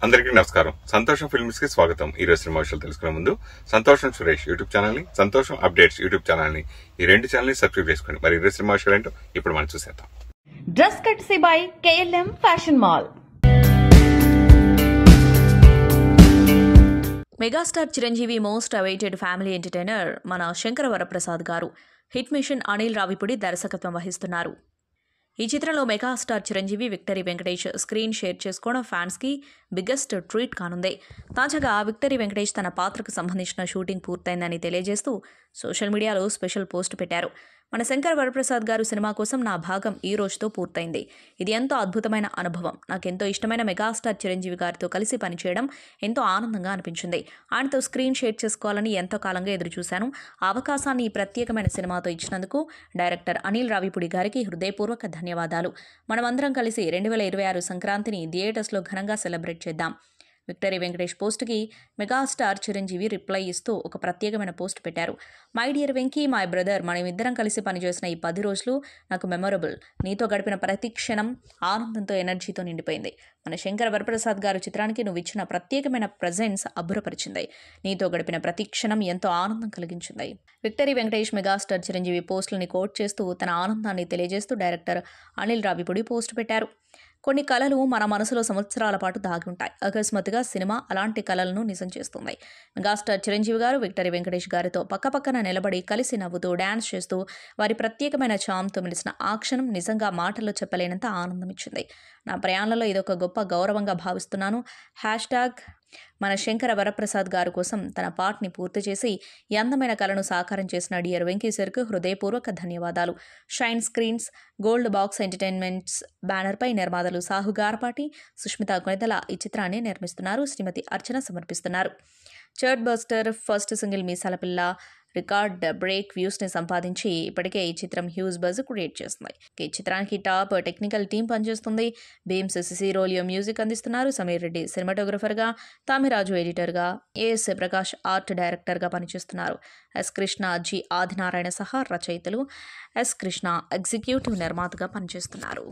అందరికీ నమస్కారం. సంతోషం ఫిల్మ్స్ కి స్వాగతం. ఈ రోజు సినిమా విషయాలు తెలుసుకునే ముందు సంతోషం సురేష్ యూట్యూబ్ ఛానల్ ని, సంతోషం అప్డేట్స్ యూట్యూబ్ ఛానల్ ని, ఈ రెండు ఛానల్ ని సబ్స్క్రైబ్ చేసుకోండి. మరి ఈ రోజు సినిమా విషయాలు ఏంటో ఇప్పుడు మనం చూసేద్దాం. Dress కట్సీ by KLM fashion mall. Megastar Chiranjeevi most awaited family entertainer మన శంకర వరప్రసాద్ గారు హిట్ మిషన్ అనిల్ రావిపూడి దర్శకత్వం వహిస్తున్నారు. ఈ చిత్రంలో megastar Chiranjeevi, victory Venkatesh screen share చేసుకోవడం ఫ్యాన్స్కి బిగ్గెస్ట్ ట్రీట్ కానుంది. తాజాగా విక్టరీ వెంకటేష్ తన పాత్రకు సంబంధించిన షూటింగ్ పూర్తయిందని తెలియజేస్తూ సోషల్ మీడియాలో స్పెషల్ పోస్ట్ పెట్టారు. మన శంకర్ వరప్రసాద్ గారు సినిమా కోసం నా భాగం ఈ రోజుతో పూర్తయింది. ఇది ఎంతో అద్భుతమైన అనుభవం. నాకెంతో ఇష్టమైన మెగాస్టార్ చిరంజీవి గారితో కలిసి పనిచేయడం ఎంతో ఆనందంగా అనిపించింది. ఆయనతో స్క్రీన్ షేర్ చేసుకోవాలని ఎంతో కాలంగా ఎదురుచూశాను. ఆ అవకాశాన్ని ఈ ప్రత్యేకమైన సినిమాతో ఇచ్చినందుకు డైరెక్టర్ అనిల్ రావిపూడి గారికి హృదయపూర్వక ధన్యవాదాలు. మనమందరం కలిసి 2026 సంక్రాంతిని థియేటర్స్లో ఘనంగా సెలబ్రేట్ చేద్దాం. విక్టరీ వెంకటేష్ పోస్ట్కి మెగాస్టార్ చిరంజీవి రిప్లై ఇస్తూ ఒక ప్రత్యేకమైన పోస్ట్ పెట్టారు. My dear Venky, my brother, మనమిద్దరం కలిసి పనిచేసిన ఈ 10 రోజులు నాకు మెమొరబుల్. నీతో గడిపిన ప్రతి క్షణం ఆనందంతో, ఎనర్జీతో నిండిపోయింది. మన శంకర్ వరప్రసాద్ గారు చిత్రానికి నువ్వు ఇచ్చిన ప్రత్యేకమైన ప్రజెన్స్ అబ్బురపరిచింది. నీతో గడిపిన ప్రతి క్షణం ఎంతో ఆనందం కలిగించింది. విక్టరీ వెంకటేష్ మెగాస్టార్ చిరంజీవి పోస్టులని కోట్ చేస్తూ తన ఆనందాన్ని తెలియజేస్తూ డైరెక్టర్ అనిల్ రావిపూడి పోస్ట్ పెట్టారు. కొన్ని కళలు మన మనసులో సంవత్సరాల పాటు దాగి ఉంటాయి. అకస్మాత్తుగా సినిమా అలాంటి కళలను నిజం చేస్తుంది. మెగాస్టార్ చిరంజీవి గారు విక్టరీ వెంకటేష్ గారితో పక్కపక్కన నిలబడి కలిసి నవ్వుతూ డ్యాన్స్ చేస్తూ వారి ప్రత్యేకమైన చామ్తో మెలిసిన ఆ క్షణం నిజంగా మాటల్లో చెప్పలేనంత ఆనందం ఇచ్చింది. నా ప్రయాణంలో ఇదొక గొప్ప గౌరవంగా భావిస్తున్నాను. హ్యాష్ట్యాగ్ మన శంకర వరప్రసాద్ గారు కోసం తన పార్ట్ని పూర్తి చేసి ఈ అందమైన కళను సాకారం చేసిన డియర్ వెంకీ సార్కు హృదయపూర్వక ధన్యవాదాలు. Shine Screens, Gold Box Entertainments బ్యానర్పై నిర్మాతలు సాహు గార్పాటి, సుష్మిత కొనిదల ఈ చిత్రాన్ని నిర్మిస్తున్నారు. శ్రీమతి అర్చన సమర్పిస్తున్నారు. Chart buster first single Meesala Pilla record break వ్యూస్ని సంపాదించి ఇప్పటికే ఈ చిత్రం హ్యూజ్ బజ్ క్రియేట్ చేస్తుంది. ఈ చిత్రానికి టాప్ టెక్నికల్ టీం పనిచేస్తుంది. భీమ్స్ సిసిరోలియో మ్యూజిక్ అందిస్తున్నారు. సమీర్ రెడ్డి సినిమాటోగ్రఫర్గా, తామిరాజు ఎడిటర్గా, ఏఎస్ ప్రకాష్ ఆర్ట్ డైరెక్టర్గా పనిచేస్తున్నారు. ఎస్ కృష్ణ, జి ఆదినారాయణ సహా రచయితలు, ఎస్ కృష్ణ ఎగ్జిక్యూటివ్ నిర్మాతగా పనిచేస్తున్నారు.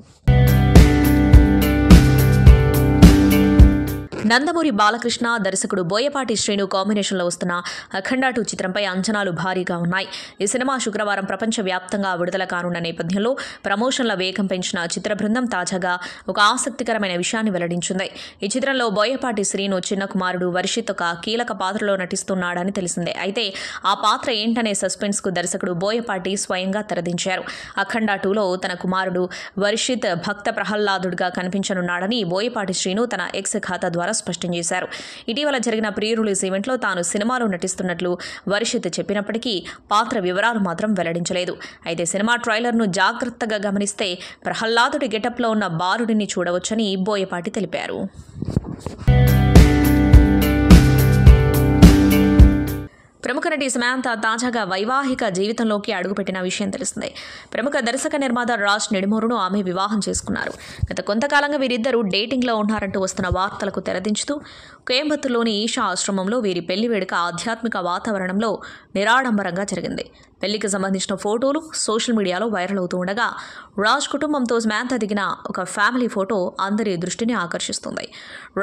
నందమూరి బాలకృష్ణ, దర్శకుడు బోయపాటి శ్రీను కాంబినేషన్లో వస్తున్న అఖండ 2 చిత్రంపై అంచనాలు భారీగా ఉన్నాయి. ఈ సినిమా శుక్రవారం ప్రపంచవ్యాప్తంగా విడుదల కానున్న నేపథ్యంలో ప్రమోషన్ల వేగం పెంచిన చిత్ర బృందం తాజాగా ఒక ఆసక్తికరమైన విషయాన్ని వెల్లడించింది. ఈ చిత్రంలో బోయపాటి శ్రీను చిన్న కుమారుడు వర్షిత్ ఒక కీలక పాత్రలో నటిస్తున్నాడని తెలిసిందే. అయితే ఆ పాత్ర ఏంటనే సస్పెన్స్కు దర్శకుడు బోయపాటి స్వయంగా తెరదించారు. అఖండ 2లో తన కుమారుడు వర్షిత్ భక్త ప్రహ్లాదుడిగా కనిపించనున్నాడని బోయపాటి శ్రీను తన ఎక్స్ ఖాతా ద్వారా స్పష్టం చేశారు. ఇటీవల జరిగిన ప్రీ రిలీజ్ ఈవెంట్లో తాను సినిమాలో నటిస్తున్నట్లు వర్షిత్ చెప్పినప్పటికీ పాత్ర వివరాలు మాత్రం వెల్లడించలేదు. అయితే సినిమా ట్రైలర్ను జాగ్రత్తగా గమనిస్తే ప్రహ్లాదుడి గెటప్లో ఉన్న బాలుడిని చూడవచ్చని బోయపాటి తెలిపారు. ప్రముఖ నటి సమాంత తాజాగా వైవాహిక జీవితంలోకి అడుగుపెట్టిన విషయం తెలిసిందే. ప్రముఖ దర్శక నిర్మాత రాజ్ నెడుమూరును ఆమె వివాహం చేసుకున్నారు. గత కొంతకాలంగా వీరిద్దరూ డేటింగ్లో ఉన్నారంటూ వస్తున్న వార్తలకు తెరదించుతూ కోయంబత్తూరులోని ఈషా ఆశ్రమంలో వీరి పెళ్లి వేడుక ఆధ్యాత్మిక వాతావరణంలో నిరాడంబరంగా జరిగింది. పెళ్లికి సంబంధించిన ఫోటోలు సోషల్ మీడియాలో వైరల్ అవుతూ ఉండగా రాజ్ కుటుంబంతో సమాంత దిగిన ఒక ఫ్యామిలీ ఫోటో అందరి దృష్టిని ఆకర్షిస్తుంది.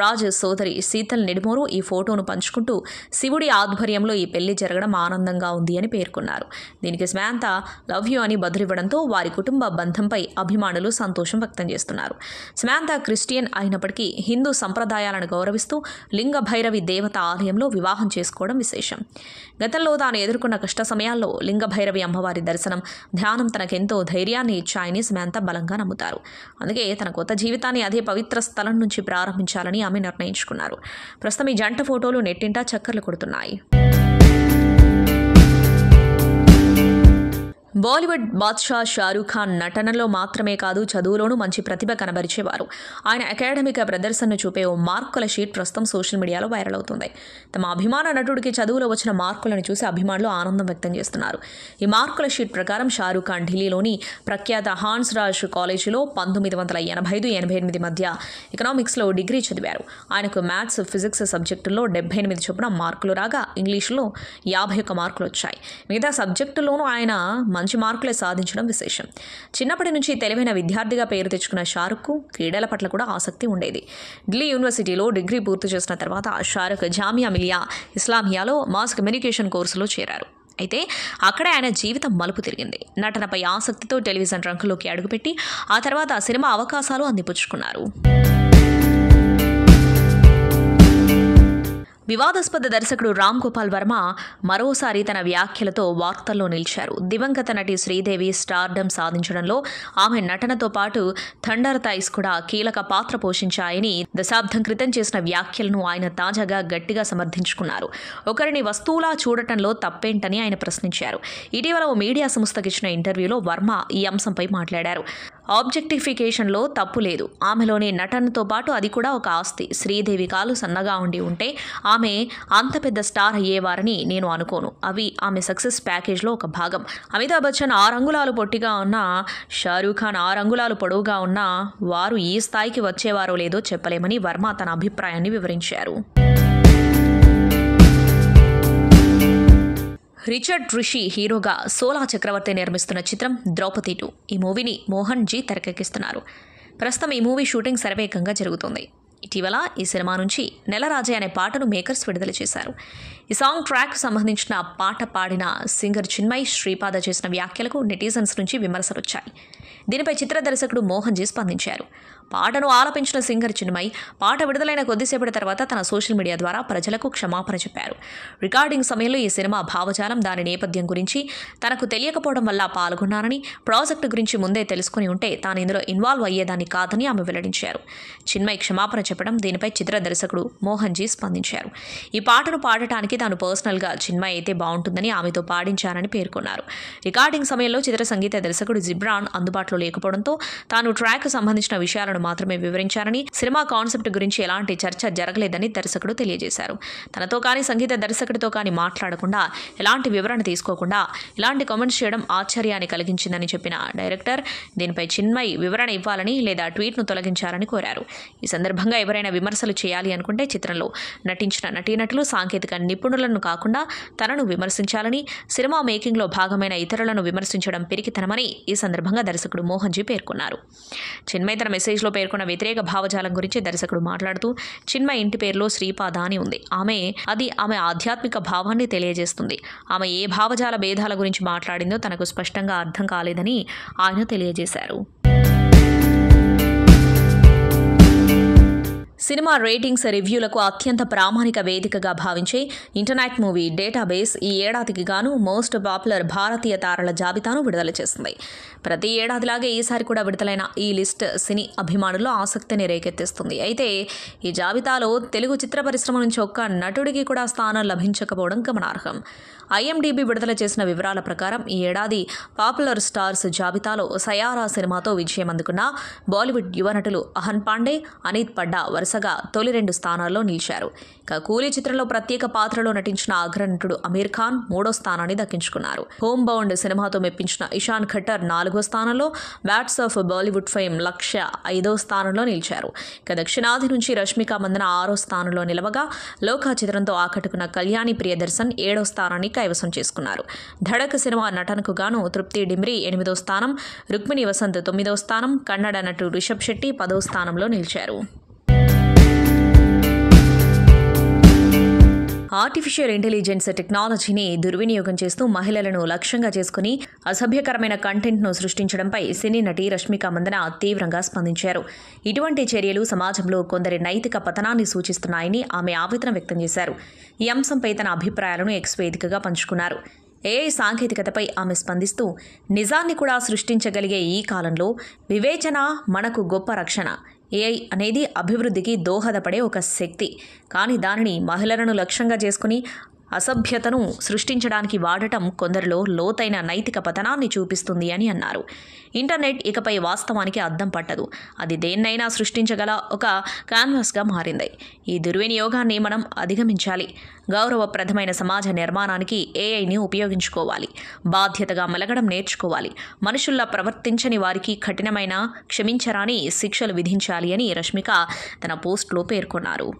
రాజ్ సోదరి శీతల్ నెడుమూరు ఈ ఫోటోను పంచుకుంటూ శివుడి ఆధ్వర్యంలో ఈ పెళ్లి జరగడం ఆనందంగా ఉంది అని పేర్కొన్నారు. దీనికి సమాంత లవ్ యూ అని బదులివ్వడంతో వారి కుటుంబ బంధంపై అభిమానులు సంతోషం వ్యక్తం చేస్తున్నారు. సమాంత క్రిస్టియన్ అయినప్పటికీ హిందూ సంప్రదాయాలను గౌరవిస్తూ లింగ భైరవి దేవత ఆలయంలో వివాహం చేసుకోవడం విశేషం. గతంలో తాను ఎదుర్కొన్న కష్ట సమయాల్లో లింగ భైరవి అమ్మవారి దర్శనం, ధ్యానం తనకెంతో ధైర్యాన్ని ఇచ్చాయని సమాంత బలంగా నమ్ముతారు. అందుకే తన కొత్త జీవితాన్ని అదే పవిత్ర స్థలం నుంచి ప్రారంభించాలని ఆమె నిర్ణయించుకున్నారు. ప్రస్తుతం ఈ జంట ఫోటోలు నెట్టింటా చక్కర్లు కొడుతున్నాయి. బాలీవుడ్ బాద్షా షారూఖ్ ఖాన్ నటనలో మాత్రమే కాదు చదువులోనూ మంచి ప్రతిభ కనబరిచేవారు. ఆయన అకాడమిక్ ప్రదర్శనను చూపే ఓ మార్కుల షీట్ ప్రస్తుతం సోషల్ మీడియాలో వైరల్ అవుతుంది. తమ అభిమాన నటుడికి చదువులో వచ్చిన మార్కులను చూసి అభిమానులు ఆనందం వ్యక్తం చేస్తున్నారు. ఈ మార్కుల షీట్ ప్రకారం షారూఖ్ ఖాన్ ఢిల్లీలోని ప్రఖ్యాత హాన్స్ రాజ్ కాలేజీలో 1985-88 మధ్య ఎకనామిక్స్లో డిగ్రీ చదివారు. ఆయనకు మ్యాథ్స్, ఫిజిక్స్ సబ్జెక్టుల్లో 78 చొప్పున మార్కులు రాగా ఇంగ్లీషులో 51 మార్కులు వచ్చాయి. మిగతా సబ్జెక్టుల్లోనూ ఆయన మంచి మార్కులే సాధించడం విశేషం. చిన్నప్పటి నుంచి తెలివైన విద్యార్థిగా పేరు తెచ్చుకున్న షారుఖ్కు క్రీడల పట్ల కూడా ఆసక్తి ఉండేది. ఢిల్లీ యూనివర్సిటీలో డిగ్రీ పూర్తి చేసిన తర్వాత షారుఖ్ జామియా మిలియా ఇస్లామియాలో మాస్ కమ్యూనికేషన్ కోర్సులో చేరారు. అయితే అక్కడే ఆయన జీవితం మలుపు తిరిగింది. నటనపై ఆసక్తితో టెలివిజన్ రంగంలోకి అడుగుపెట్టి ఆ తర్వాత సినిమా అవకాశాలు అందిపుచ్చుకున్నారు. వివాదాస్పద దర్శకుడు రామ్ గోపాల్ వర్మ మరోసారి తన వ్యాఖ్యలతో వార్తల్లో నిలిచారు. దివంగత నటి శ్రీదేవి స్టార్డమ్ సాధించడంలో ఆమె నటనతో పాటు థండర్ థైస్ కూడా కీలక పాత్ర పోషించాయని దశాబ్దం క్రితం చేసిన వ్యాఖ్యలను ఆయన తాజాగా గట్టిగా సమర్థించుకున్నారు. ఒకరిని వస్తువులా చూడటంలో తప్పేంటని ఆయన ప్రశ్నించారు. ఇటీవల ఓ మీడియా సంస్థకి ఇచ్చిన ఇంటర్వ్యూలో వర్మ ఈ అంశంపై మాట్లాడారు. ఆబ్జెక్టిఫికేషన్లో తప్పు లేదు. ఆమెలోని నటనతో పాటు అది కూడా ఒక ఆస్తి. శ్రీదేవి కాలు సన్నగా ఉంటే ఆమె అంత పెద్ద స్టార్ అయ్యేవారని నేను అనుకోను. అవి ఆమె సక్సెస్ ప్యాకేజ్లో ఒక భాగం. అమితాబ్ బచ్చన్ 6 అంగుళాలు పొట్టిగా ఉన్నా, షారూఖ్ ఖాన్ 6 అంగుళాలు పొడవుగా ఉన్నా వారు ఈ స్థాయికి వచ్చేవారో లేదో చెప్పలేమని వర్మ తన అభిప్రాయాన్ని వివరించారు. రిచర్డ్ రిషి హీరోగా సోలా చక్రవర్తి నిర్మిస్తున్న చిత్రం ద్రౌపది 2. ఈ మూవీని మోహన్ జీ తెరకెక్కిస్తున్నారు. ప్రస్తుతం ఈ మూవీ షూటింగ్ శరవేగంగా జరుగుతుంది. ఇటీవల ఈ సినిమా నుంచి నెలరాజే అనే పాటను మేకర్స్ విడుదల చేశారు. ఈ సాంగ్ ట్రాక్ సంబంధించిన పాట పాడిన సింగర్ చిన్మయ్ శ్రీపాద చేసిన వ్యాఖ్యలకు నెటిజన్స్ నుంచి విమర్శలు వచ్చాయి. దీనిపై చిత్ర దర్శకుడు మోహన్ జీ స్పందించారు. పాటను ఆలపించిన సింగర్ చిన్మయ్ పాట విడుదలైన కొద్దిసేపటి తర్వాత తన సోషల్ మీడియా ద్వారా ప్రజలకు క్షమాపణ చెప్పారు. రికార్డింగ్ సమయంలో ఈ సినిమా భావజాలం, దాని నేపథ్యం గురించి తనకు తెలియకపోవడం వల్ల పాల్గొన్నానని, ప్రాజెక్టు గురించి ముందే తెలుసుకుని ఉంటే తాను ఇందులో ఇన్వాల్వ్ అయ్యేదాన్ని కాదని ఆమె వెల్లడించారు. చిన్మయ్ క్షమాపణ చెప్పడం దీనిపై చిత్ర దర్శకుడు మోహన్ జీ స్పందించారు. ఈ పాటను పాడటానికి తాను పర్సనల్గా చిన్మయ్ అయితే బాగుంటుందని ఆమెతో పాడించానని పేర్కొన్నారు. రికార్డింగ్ సమయంలో చిత్ర సంగీత దర్శకుడు జిబ్రాన్ అందుబాటులో లేకపోవడంతో తాను ట్రాక్ సంబంధించిన విషయాలను మాత్రమే వివరించారని, సినిమా కాన్సెప్ట్ గురించి ఎలాంటి చర్చ జరగలేదని దర్శకుడు తెలియజేశారు. తనతో కానీ సంగీత దర్శకుడితో కానీ మాట్లాడకుండా, ఎలాంటి వివరణ తీసుకోకుండా ఇలాంటి కామెంట్స్ చేయడం ఆశ్చర్యాన్ని కలిగించిందని చెప్పిన డైరెక్టర్ దీనిపై చిన్మయ్ వివరణ ఇవ్వాలని లేదా ట్వీట్ను తొలగించాలని కోరారు. ఈ సందర్భంగా ఎవరైనా విమర్శలు చేయాలి అనుకుంటే చిత్రంలో నటించిన నటీనటులు, సాంకేతిక నిపుణులను కాకుండా తనను విమర్శించాలని, సినిమా మేకింగ్లో భాగమైన ఇతరులను విమర్శించడం పిరికితనమని ఈ సందర్భంగా దర్శకుడు మోహన్ జీ పేర్కొన్నారు. చిన్మయ్ తన మెసేజ్లో పేర్కొన్న వ్యతిరేక భావజాలం గురించి దర్శకుడు మాట్లాడుతూ, చిన్మయ్ ఇంటి పేరులో శ్రీపాద అని ఉంది. అది ఆమె ఆధ్యాత్మిక భావాన్ని తెలియజేస్తుంది. ఆమె ఏ భావజాల భేదాల గురించి మాట్లాడిందో తనకు స్పష్టంగా అర్థం కాలేదని ఆయన తెలియజేశారు. సినిమా రేటింగ్స్ రివ్యూలకు అత్యంత ప్రామాణిక వేదికగా భావించే ఇంటర్నెట్ మూవీ డేటాబేస్ ఈ ఏడాదికి గాను మోస్ట్ పాపులర్ భారతీయ తారల జాబితాను విడుదల చేసింది. ప్రతి ఏడాదిలాగే ఈసారి కూడా విడుదలైన ఈ లిస్ట్ సినీ అభిమానుల్లో ఆసక్తిని రేకెత్తిస్తుంది. అయితే ఈ జాబితాలో తెలుగు చిత్ర పరిశ్రమ నుంచి ఒక్క నటుడికి కూడా స్థానం లభించకపోవడం గమనార్హం. IMDb విడుదల చేసిన వివరాల ప్రకారం ఈ ఏడాది పాపులర్ స్టార్స్ జాబితాలో సయారా సినిమాతో విజయం అందుకున్న బాలీవుడ్ యువ నటులు అహన్ పాండే, అనీత్ పడ్డా వరుసగా తొలి 2 స్థానాల్లో నిలిచారు. ఇక కూలీ చిత్రంలో ప్రత్యేక పాత్రలో నటించిన అగ్రనటుడు అమీర్ ఖాన్ 3వ స్థానాన్ని దక్కించుకున్నారు. హోమ్ బౌండ్ సినిమాతో మెప్పించిన ఇషాన్ ఖట్టర్ 4వ స్థానంలో, బ్యాట్స్ ఆఫ్ బాలీవుడ్ ఫేమ్ లక్ష్య 5వ స్థానంలో నిలిచారు. ఇక దక్షిణాది నుంచి రష్మిక మందన 6వ స్థానంలో నిలవగా, లోకా చిత్రంతో ఆకట్టుకున్న కళ్యాణి ప్రియదర్శన్ 7వ స్థానాన్ని కైవసం చేసుకున్నారు. ధడక్ సినిమా నటనకు గాను తృప్తి డిమ్రీ 8వ స్థానం, రుక్మిణి వసంత్ 9వ స్థానం, కన్నడ నటుడు రిషబ్ శెట్టి 10వ స్థానంలో నిలిచారు. ఆర్టిఫిషియల్ ఇంటెలిజెన్స్ టెక్నాలజీని దుర్వినియోగం చేస్తూ మహిళలను లక్ష్యంగా చేసుకుని అసభ్యకరమైన కంటెంట్ను సృష్టించడంపై సినీ నటి రష్మిక మందన తీవ్రంగా స్పందించారు. ఇటువంటి చర్యలు సమాజంలో కొందరి నైతిక పతనాన్ని సూచిస్తున్నాయని ఆమె ఆవేదన వ్యక్తం చేశారు. ఈ అంశంపై తన అభిప్రాయాలను ఎక్స్ వేదికగా పంచుకున్నారు. AI సాంకేతికతపై ఆమె స్పందిస్తూ, నిజాన్ని కూడా సృష్టించగలిగే ఈ కాలంలో వివేచన మనకు గొప్ప రక్షణ. AI అనేది అభివృద్ధికి దోహదపడే ఒక శక్తి. కానీ దానిని మహిళలను లక్ష్యంగా చేసుకుని అసభ్యతను సృష్టించడానికి వాడటం కొందరిలో లోతైన నైతిక పతనాన్ని చూపిస్తుంది అని అన్నారు. ఇంటర్నెట్ ఇకపై వాస్తవానికి అద్దం పట్టదు. అది దేన్నైనా సృష్టించగల ఒక క్యాన్వాస్గా మారింది. ఈ దుర్వినియోగాన్ని మనం అధిగమించాలి. గౌరవప్రదమైన సమాజ నిర్మాణానికి AIని ఉపయోగించుకోవాలి. బాధ్యతగా మెలగడం నేర్చుకోవాలి. మనుషుల్లా ప్రవర్తించని వారికి కఠినమైన, క్షమించరాని శిక్షలు విధించాలి అని రష్మిక తన పోస్టులో పేర్కొన్నారు.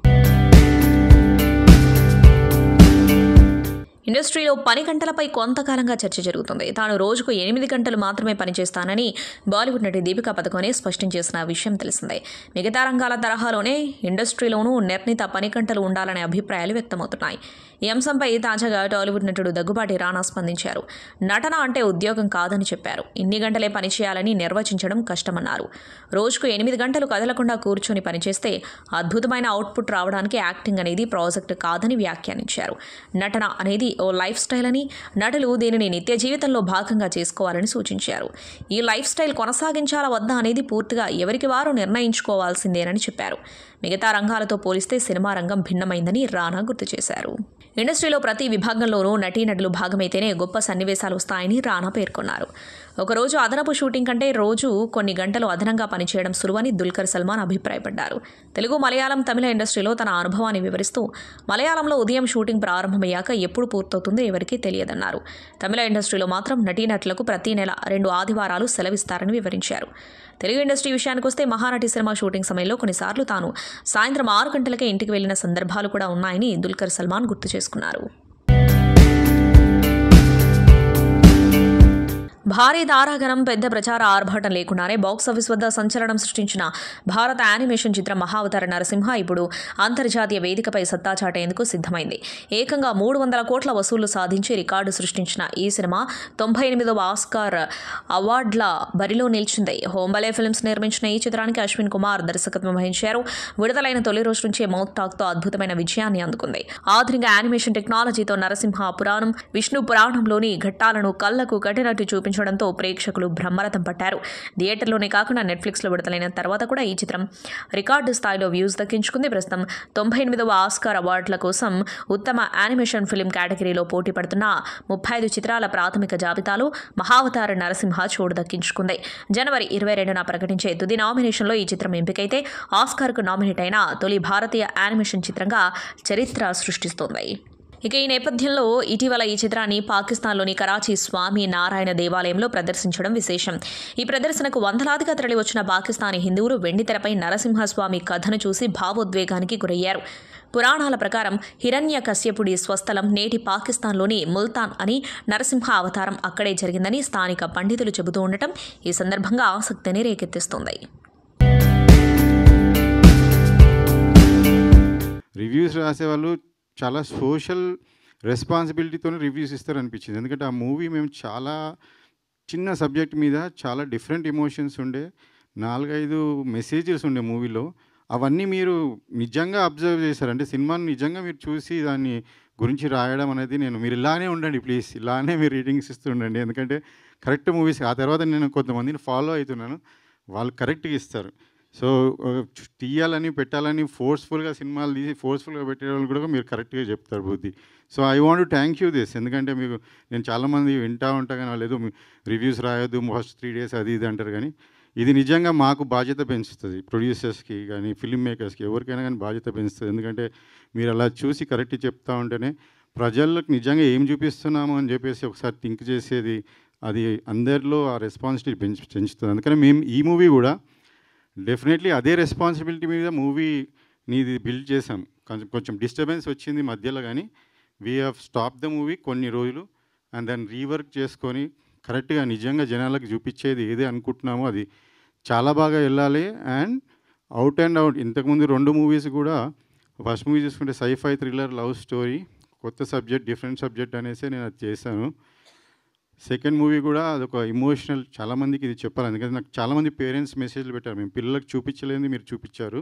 ఇండస్ట్రీలో పని గంటలపై కొంతకాలంగా చర్చ జరుగుతుంది. తాను రోజుకు 8 గంటలు మాత్రమే పనిచేస్తానని బాలీవుడ్ నటి దీపికా పదుకొనే స్పష్టం చేసిన విషయం తెలిసిందే. మిగతా రంగాల తరహాలోనే ఇండస్ట్రీలోనూ నిర్ణీత పని గంటలు ఉండాలనే అభిప్రాయాలు వ్యక్తమవుతున్నాయి. ఈ అంశంపై తాజాగా టాలీవుడ్ నటుడు దగ్గుబాటి రానా స్పందించారు. నటన అంటే ఉద్యోగం కాదని చెప్పారు. ఇన్ని గంటలే పని చేయాలని నిర్వచించడం కష్టమన్నారు. రోజుకు 8 గంటలు కదలకుండా కూర్చొని పనిచేస్తే అద్భుతమైన అవుట్పుట్ రావడానికి యాక్టింగ్ అనేది ప్రాజెక్ట్ కాదని వ్యాఖ్యానించారు. నటన అనేది ఓ లైఫ్ స్టైల్ అని, నటులు దీనిని నిత్య జీవితంలో భాగంగా చేసుకోవాలని సూచించారు. ఈ లైఫ్ స్టైల్ కొనసాగించాలా వద్దా అనేది పూర్తిగా ఎవరికి వారు నిర్ణయించుకోవాల్సిందేనని చెప్పారు. మిగతా రంగాలతో పోలిస్తే సినిమా రంగం భిన్నమైందని రానా గుర్తు చేశారు. ఇండస్ట్రీలో ప్రతి విభాగంలోనూ నటీనటులు భాగమైతేనే గొప్ప సన్నివేశాలు వస్తాయని రానా పేర్కొన్నారు. ఒకరోజు అదనపు షూటింగ్ కంటే రోజు కొన్ని గంటలు అదనంగా పనిచేయడం సులువని దుల్కర్ సల్మాన్ అభిప్రాయపడ్డారు. తెలుగు, మలయాళం, తమిళ ఇండస్ట్రీలో తన అనుభవాన్ని వివరిస్తూ మలయాళంలో ఉదయం షూటింగ్ ప్రారంభమయ్యాక ఎప్పుడు పూర్తవుతుందో ఎవరికీ తెలియదన్నారు. తమిళ ఇండస్ట్రీలో మాత్రం నటీనటులకు ప్రతి నెల 2 ఆదివారాలు సెలవిస్తారని వివరించారు. తెలుగు ఇండస్ట్రీ విషయానికొస్తే మహానటి సినిమా షూటింగ్ సమయంలో కొన్నిసార్లు తాను సాయంత్రం 6 గంటలకే ఇంటికి వెళ్లిన సందర్భాలు కూడా ఉన్నాయని దుల్కర్ సల్మాన్ గుర్తు చేసుకున్నారు. భారీ తారాగణం, పెద్ద ప్రచార ఆర్భాటం లేకుండానే బాక్సాఫీస్ వద్ద సంచలనం సృష్టించిన భారత యానిమేషన్ చిత్రం మహావతార నరసింహ ఇప్పుడు అంతర్జాతీయ వేదికపై సత్తా చాటేందుకు సిద్ధమైంది. ఏకంగా 300 కోట్ల వసూళ్లు సాధించి రికార్డు సృష్టించిన ఈ సినిమా 98వ ఆస్కార్ అవార్డుల బరిలో నిలిచింది. హోంబలే ఫిల్మ్స్ నిర్మించిన ఈ చిత్రానికి అశ్విన్ కుమార్ దర్శకత్వం వహించారు. విడుదలైన తొలి రోజు నుంచే మౌత్ టాక్తో అద్భుతమైన విజయాన్ని అందుకుంది. ఆధునిక యానిమేషన్ టెక్నాలజీతో నరసింహ పురాణం, విష్ణు పురాణంలోని ఘట్టాలను కళ్లకు కట్టినట్టు చూపించడంతో ప్రేక్షకులు బ్రహ్మరథం పట్టారు. థియేటర్లోనే కాకుండా నెట్ఫ్లిక్స్లో విడుదలైన తర్వాత కూడా ఈ చిత్రం రికార్డు స్థాయిలో వ్యూస్ దక్కించుకుంది. ప్రస్తుతం 98వ ఆస్కార్ అవార్డుల కోసం ఉత్తమ యానిమేషన్ ఫిల్మ్ కేటగిరీలో పోటీ పడుతున్న 35 చిత్రాల ప్రాథమిక జాబితాలో మహావతార నరసింహ చోటు దక్కించుకుంది. జనవరి 22న ప్రకటించే తుది నామినేషన్లో ఈ చిత్రం ఎంపికైతే ఆస్కార్కు నామినేట్ అయిన తొలి భారతీయ యానిమేషన్ చిత్రంగా చరిత్ర సృష్టిస్తోంది. ఇక ఈ నేపథ్యంలో ఇటీవల ఈ చిత్రాన్ని పాకిస్తాన్లోని కరాచీ స్వామి నారాయణ దేవాలయంలో ప్రదర్శించడం విశేషం. ఈ ప్రదర్శనకు వందలాదిగా తరలివచ్చిన పాకిస్తానీ హిందువులు వెండితెరపై నరసింహస్వామి కథను చూసి భావోద్వేగానికి గురయ్యారు. పురాణాల ప్రకారం హిరణ్యకశ్యపుడి స్వస్థలం నేటి పాకిస్తాన్లోని ముల్తాన్ అని, నరసింహ అవతారం అక్కడే జరిగిందని స్థానిక పండితులు చెబుతూ ఉండటం ఈ సందర్భంగా ఆసక్తిని రేకెత్తిస్తుంది. రివ్యూస్ రాసేవాళ్ళు చాలా సోషల్ రెస్పాన్సిబిలిటీతోనే రివ్యూస్ ఇస్తారనిపించింది. ఎందుకంటే ఆ మూవీ మేము చాలా చిన్న సబ్జెక్ట్ మీద చాలా డిఫరెంట్ ఎమోషన్స్ ఉండే, 4-5 మెసేజెస్ ఉండే మూవీలో. అవన్నీ మీరు నిజంగా అబ్జర్వ్ చేశారు. అంటే సినిమాని నిజంగా మీరు చూసి దాన్ని గురించి రాయడం అనేది మీరు ఇలానే ఉండండి ప్లీజ్, ఇలానే మీరు రీడింగ్స్ ఇస్తూ ఉండండి. ఎందుకంటే కరెక్ట్ మూవీస్. ఆ తర్వాత నేను కొంతమందిని ఫాలో అవుతున్నాను, వాళ్ళు కరెక్ట్గా ఇస్తారు. సో తీయాలని పెట్టాలని ఫోర్స్ఫుల్గా సినిమాలు తీసి ఫోర్స్ఫుల్గా పెట్టే వాళ్ళు కూడా మీరు కరెక్ట్గా చెప్తారు బుద్ధి. So I want to thank you this. ఎందుకంటే మీకు నేను చాలామంది వింటూ ఉంటా కానీ లేదు రివ్యూస్ రాయొద్దు ఫస్ట్ 3 days అది ఇది అంటారు. కానీ ఇది నిజంగా మాకు బాధ్యత పెంచుతుంది, ప్రొడ్యూసర్స్కి కానీ ఫిల్మ్ మేకర్స్కి ఎవరికైనా కానీ బాధ్యత పెంచుతుంది. ఎందుకంటే మీరు అలా చూసి కరెక్ట్ చెప్తూ ఉంటేనే ప్రజలకు నిజంగా ఏం చూపిస్తున్నాము అని చెప్పేసి ఒకసారి థింక్ చేసేది, అది అందరిలో ఆ రెస్పాన్సిబిలిటీ పెంచుతుంది. అందుకని మేము ఈ మూవీ కూడా డెఫినెట్లీ అదే రెస్పాన్సిబిలిటీ మీద మూవీని బిల్డ్ చేసాం. కొంచెం డిస్టర్బెన్స్ వచ్చింది మధ్యలో, కానీ we have stop the movie కొన్ని రోజులు అండ్ దాన్ని రీవర్క్ చేసుకొని కరెక్ట్గా నిజంగా జనాలకు చూపించేది ఏదే అనుకుంటున్నామో అది చాలా బాగా వెళ్ళాలి. అండ్ అవుట్ ఇంతకుముందు 2 మూవీస్ కూడా, ఫస్ట్ మూవీ చూసుకుంటే సైఫై థ్రిల్లర్ లవ్ స్టోరీ, కొత్త సబ్జెక్ట్ డిఫరెంట్ సబ్జెక్ట్ అనేసి నేను అది చేశాను. సెకండ్ మూవీ కూడా అదొక ఇమోషనల్, చాలామందికి ఇది చెప్పాలి. ఎందుకంటే నాకు చాలామంది పేరెంట్స్ మెసేజ్లు పెట్టారు, మేము పిల్లలకు చూపించలేనిది మీరు చూపించారు,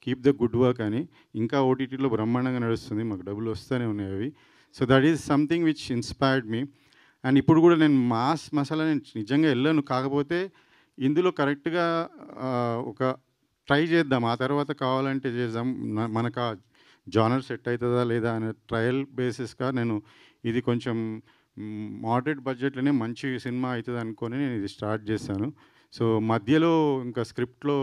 కీప్ ద గుడ్ వర్క్ అని. ఇంకా ఓటీటీలో బ్రహ్మాండంగా నడుస్తుంది, మాకు డబ్బులు వస్తూనే ఉన్నాయి అవి. So that is something which inspired me. And ఇప్పుడు కూడా నేను మాస్ మసాలా నేను నిజంగా వెళ్ళాను, కాకపోతే ఇందులో కరెక్ట్గా ఒక ట్రై చేద్దాం, ఆ తర్వాత కావాలంటే చేద్దాం, మనకు ఆ జానర్ సెట్ అవుతుందా లేదా అనే ట్రయల్ బేసిస్గా నేను ఇది కొంచెం మోడరేట్ బడ్జెట్లోనే మంచి సినిమా అవుతుంది అనుకొని నేను ఇది స్టార్ట్ చేశాను. సో మధ్యలో ఇంకా స్క్రిప్ట్లో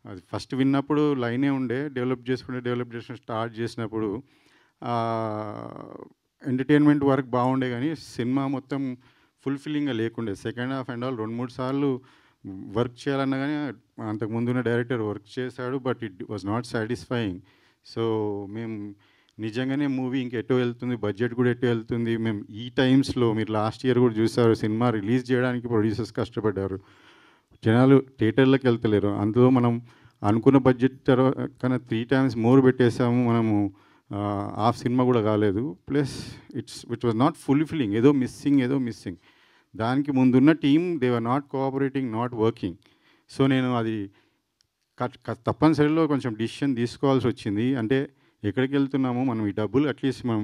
అది ఫస్ట్ విన్నప్పుడు లైనే ఉండే, డెవలప్ చేసుకుని స్టార్ట్ చేసినప్పుడు ఎంటర్టైన్మెంట్ వర్క్ బాగుండే, కానీ సినిమా మొత్తం ఫుల్ఫిల్లింగ్గా లేకుండే. సెకండ్ హాఫ్ అండ్ ఆల్ 2-3 సార్లు వర్క్ చేయాలన్నా కానీ అంతకుముందున్న డైరెక్టర్ వర్క్ చేశాడు, but it was not satisfying. So మేము నిజంగానే మూవీ ఇంకెటో వెళ్తుంది, బడ్జెట్ కూడా ఎటో వెళ్తుంది. మేము ఈ టైమ్స్లో మీరు లాస్ట్ ఇయర్ కూడా చూసారు, సినిమా రిలీజ్ చేయడానికి ప్రొడ్యూసర్స్ కష్టపడ్డారు, జనాలు థియేటర్లకు వెళ్తలేరు. అందులో మనం అనుకున్న బడ్జెట్ కన్నా 3 times మోర్ పెట్టేసాము. మనము హాఫ్ సినిమా కూడా కాలేదు. Plus it was not fulfilling, ఏదో మిస్సింగ్. దానికి ముందున్న team they were not cooperating, not working. So నేను అది తప్పనిసరిలో కొంచెం డిసిషన్ తీసుకోవాల్సి వచ్చింది. అంటే ఎక్కడికి వెళ్తున్నామో మనం ఈ డబ్బులు అట్లీస్ట్ మనం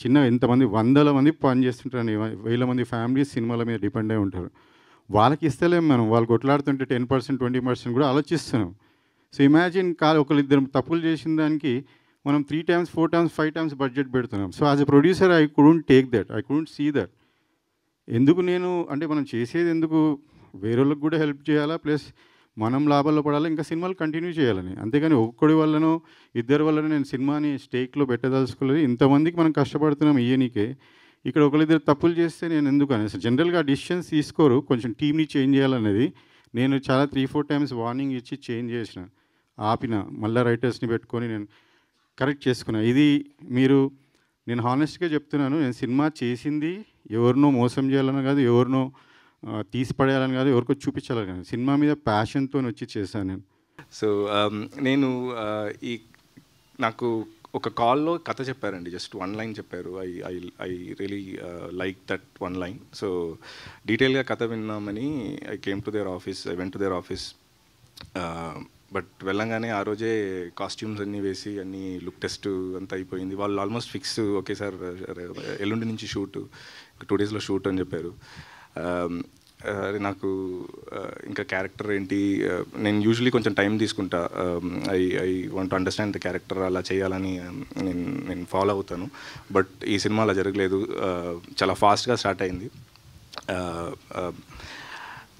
చిన్న ఎంతమంది 100 మంది పని చేస్తుంటారని, 1000 మంది ఫ్యామిలీస్ సినిమాల మీద డిపెండ్ అయి ఉంటారు. వాళ్ళకి ఇస్తలేము మనం. వాళ్ళు కొట్లాడుతుంటే 10%, 20% కూడా ఆలోచిస్తున్నాం. సో ఇమాజిన్ ఒకరిద్దరు తప్పులు చేసిన దానికి మనం 3 times, 4 times, 5 times బడ్జెట్ పెడుతున్నాం. So as a producer I couldn't take that, I couldn't see that. ఎందుకు నేను అంటే మనం చేసేది ఎందుకు వేరే వాళ్ళకి కూడా హెల్ప్ చేయాలా, ప్లస్ మనం లాభాల్లో పడాలి, ఇంకా సినిమాలు కంటిన్యూ చేయాలని. అంతేగాని ఒక్కడి వల్లనో ఇద్దరి వల్లనో నేను సినిమాని స్టేక్లో పెట్టదలుచుకోలేదు. ఇంతమందికి మనం కష్టపడుతున్నాం ఇయ్యనికే, ఇక్కడ ఒకరిద్దరు తప్పులు చేస్తే నేను ఎందుకు అనేసి జనరల్గా డిసిషన్స్ తీసుకోరు, కొంచెం టీమ్ని చేంజ్ చేయాలనేది. నేను చాలా 3-4 times వార్నింగ్ ఇచ్చి చేంజ్ చేసిన, ఆపిన, మళ్ళీ రైటర్స్ని పెట్టుకొని నేను కరెక్ట్ చేసుకున్నా. ఇది నేను హానెస్ట్గా చెప్తున్నాను, నేను సినిమా చేసింది ఎవరినో మోసం చేయాలని కాదు, ఎవరినో తీసిపడేయాలని కాదు, ఎవరికో చూపించాలని కాదు, సినిమా మీద ప్యాషన్తో వచ్చి చేశాను నేను. సో నేను నాకు ఒక కాల్లో కథ చెప్పారండి, జస్ట్ 1 line చెప్పారు. I really like that 1 line. So డీటెయిల్గా కథ విన్నామని I came to their office, I went to their office. But వెళ్ళంగానే ఆ రోజే కాస్ట్యూమ్స్ అన్నీ వేసి అన్నీ లుక్ టెస్ట్ అంతా అయిపోయింది. వాళ్ళు ఆల్మోస్ట్ ఫిక్స్, ఓకే సార్ ఎల్లుండి నుంచి షూట్, 2 daysలో షూట్ అని చెప్పారు. అది నాకు ఇంకా క్యారెక్టర్ ఏంటి, నేను యూజువలీ కొంచెం టైం తీసుకుంటా, I want to understand the character, అలా చేయాలని నేను ఫాలో అవుతాను. బట్ ఈ సినిమా అలా జరగలేదు, చాలా ఫాస్ట్గా స్టార్ట్ అయింది.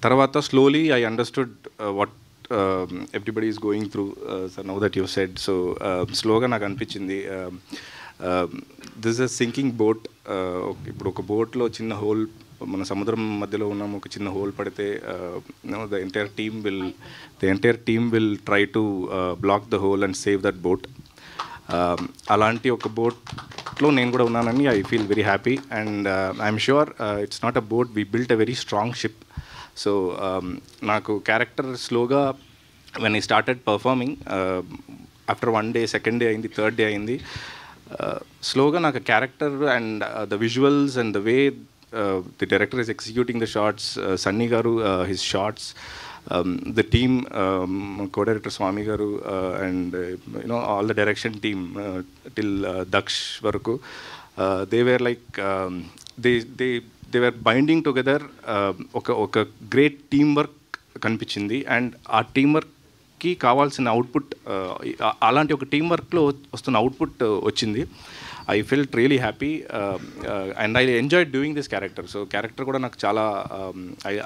తర్వాత slowly I understood what everybody is going through. So now that you said, so స్లోగా నాకు అనిపించింది దిస్ ఇస్ సింకింగ్ బోట్. ఇప్పుడు ఒక బోట్లో చిన్న హోల్, మన సముద్రం మధ్యలో ఉన్నాము, ఒక చిన్న హోల్ పడితే the entire team will try to block the hole and save that boat. అలాంటి ఒక బోట్లో నేను కూడా ఉన్నానని I feel very happy. And I'm sure it's not a boat, we built a very strong ship. So నాకు character స్లోగా when I started performing, after 1 day, 2nd day అయింది, 3rd day అయింది, స్లోగా నాకు character and the visuals and the way the director is executing the shots, Sunny గారు his shots, the team, co-director Swami garu, and all the direction team till Daksh varaku, they were like they were binding together. Oka great teamwork కనిపించింది. And ఆ టీంవర్క్కి కావాల్సిన output, అలాంటి ఒక టీంవర్క్లో వస్తున్న output వచ్చింది. I felt really happy and I enjoyed doing this character. So character కూడా నాకు చాలా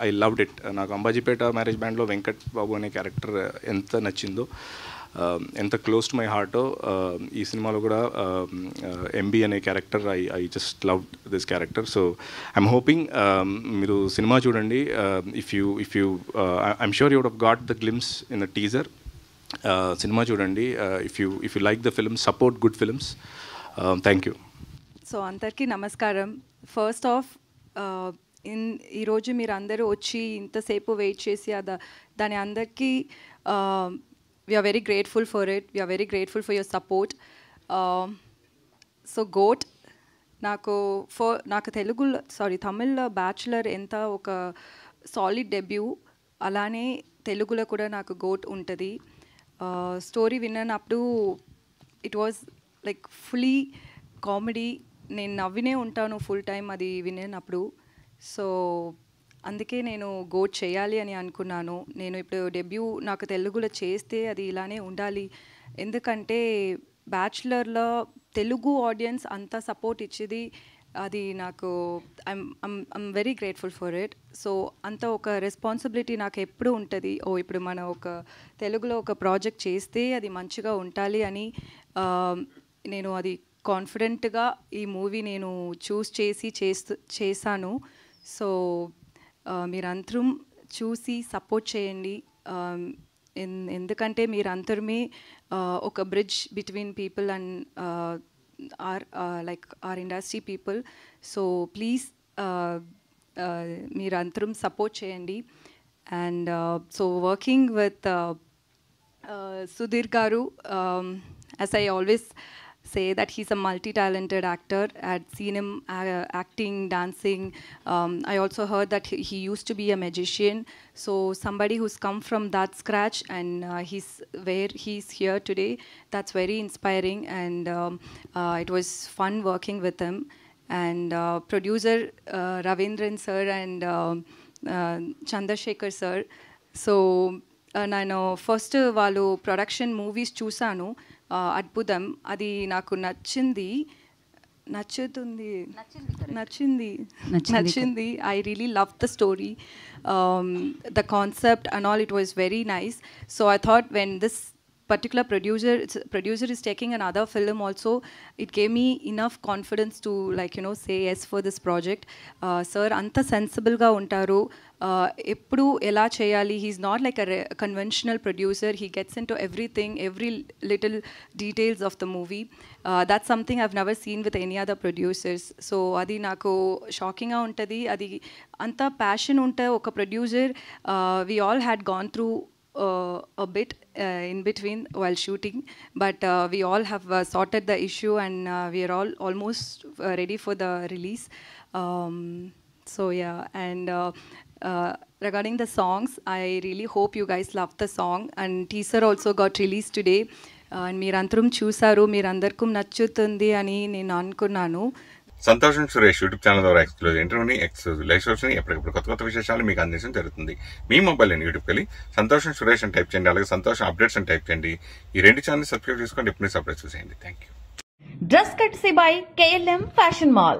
ఐ లవ్డ్ ఇట్. నాకు అంబాజీపేట మ్యారేజ్ బ్యాండ్లో వెంకట్ బాబు అనే క్యారెక్టర్ ఎంత నచ్చిందో, ఎంత క్లోజ్ టు మై హార్టో, ఈ సినిమాలో కూడా ఎంబీ అనే character I just love this character. So I'm hoping మీరు సినిమా చూడండి. If you I'm sure you would have got the glimpse in the teaser. సినిమా చూడండి. If you like the film, support good films. Thank you. So అందరికీ నమస్కారం. First of ఈరోజు మీరు అందరూ వచ్చి ఇంతసేపు వెయిట్ చేసి దాని అందరికీ we are very grateful for it. We are very grateful for your support. So GOAT నాకు తమిళ్లో బ్యాచులర్ ఎంత ఒక సాలిడ్ డెబ్యూ, అలానే తెలుగులో కూడా నాకు GOAT ఉంటుంది. స్టోరీ విన్నప్పుడు it was like fully comedy. నేను నవ్వినే ఉంటాను ఫుల్ టైం అది వినేటప్పుడు. సో అందుకే నేను GOAT చేయాలి అని అనుకున్నాను. నేను ఇప్పుడు డెబ్యూ నాకు తెలుగులో చేస్తే అది ఇలానే ఉండాలి. ఎందుకంటే బ్యాచులర్లో తెలుగు ఆడియన్స్ అంత సపోర్ట్ ఇచ్చేది, అది నాకు I'm very grateful for it. So అంత ఒక రెస్పాన్సిబిలిటీ నాకు ఎప్పుడు ఉంటుంది. ఇప్పుడు మనం ఒక తెలుగులో ఒక ప్రాజెక్ట్ చేస్తే అది మంచిగా ఉండాలి అని నేను అది కాన్ఫిడెంట్గా ఈ మూవీ నేను చూస్ చేశాను. సో మీరందరం చూసి సపోర్ట్ చేయండి. ఎందుకంటే మీరందరమే ఒక bridge between people and our industry people. So please meer antrum support cheyandi. And so working with Sudhir garu, as I always say that he's a multi-talented actor. I'd seen him acting, dancing. I also heard that he used to be a magician. So somebody who's come from that scratch and he's where he's here today, that's very inspiring. And it was fun working with him. And producer Ravindran sir and Chandrasekhar sir. So నేను first వాళ్ళు production movies చూసాను, అద్భుతం. అది నాకు నచ్చింది. I really loved the story, the concept and all. It was very nice. So I thought when this particular producer is taking another film also, it gave me enough confidence to say yes for this project. Sir anta sensible ga untaru, eppudu ela cheyali. He's not like a conventional producer. He gets into everything, every little details of the movie. That's something I've never seen with any other producers. So adi naku shocking ga untadi. Adi anta passion unta oka producer. We all had gone through a bit in between while shooting, but we all have sorted the issue, and we are all almost ready for the release. So yeah, and regarding the songs, I really hope you guys love the song. And teaser also got released today, and మీరందరం చూసారు, మీరందరికీ నచ్చుతుంది అని నేను అనుకున్నాను. సంతోషం Suresh YouTube channel ద్వారా exclusive ఇంటర్వ్యూని, exclusive live షోస్ని, ఎప్పటికప్పుడు కొత్త విశేషాలు మీకు అందించడం జరుగుతుంది. మీ మొబైల్ అని యూట్యూబ్కి వెళ్ళి సంతోషం సురేష్ అని టైప్ చేయండి, అలాగే సంతోషం అప్డేట్స్ అని టైప్ చేయండి. ఈ రెండు ఛానల్ సబ్స్క్రైబ్ చేసుకోండి, ఎప్పుడు సబ్స్క్రైబ్ చూసేయండి. Thank you. Dress courtesy by KLM Fashion Mall.